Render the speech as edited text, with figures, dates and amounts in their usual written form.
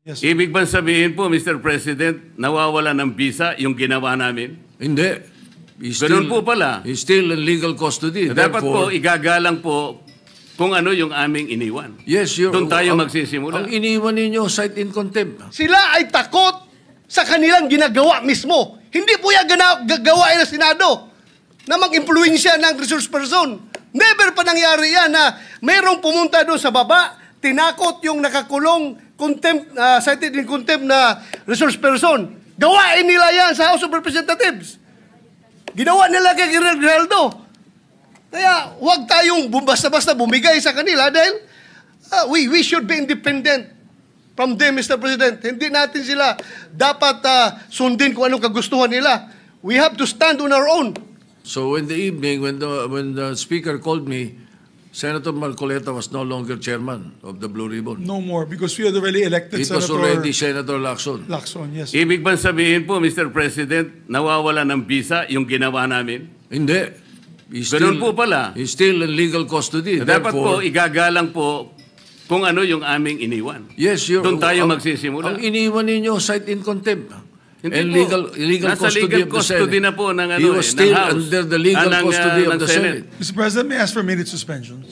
Yes, sir. Ibig bang sabihin po, Mr. President, nawawala ng visa yung ginawa namin? Hindi. He's Ganun po pala. He's still in legal custody. Dapat po, Therefore, igagalang po kung ano yung aming iniwan. yes, Doon tayo magsisimula. Ang iniwan ninyo, cite in contempt. Sila ay takot sa kanilang ginagawa mismo. Hindi po yan gagawain ng Senado na mag-impluensya ng resource person. Never pa nangyari yan na mayroong pumunta doon sa baba, tinakot yung nakakulong contempt, cited in contempt na resource person. Gawain nila yan sa House of Representatives. Ginawa nila kay Geraldo. Kaya huwag tayong basta-basta bumigay sa kanila dahil we should be independent from them, Mr. President. Hindi natin sila dapat sundin kung anong kagustuhan nila. We have to stand on our own. So in the evening, when the speaker called me, Senator Marcoleta was no longer chairman of the Blue Ribbon. No more because we had already elected It was already Senator Lacson. Lacson, yes. Ibig bang sabihin po, Mr. President, nawawala ng visa yung ginawa namin? Hindi. Ganun po pala. He's still in legal custody. Dapat po, Therefore, igagalang po kung ano yung aming iniwan. yes, Doon tayo magsisimula. Ang iniwan ninyo, cite in contempt. Hindi And po. legal Nasa custody legal of the custody Senate. na po ng, He was still ng House. under the legal custody of ng the Senate. Mr. President, may I ask for immediate suspension?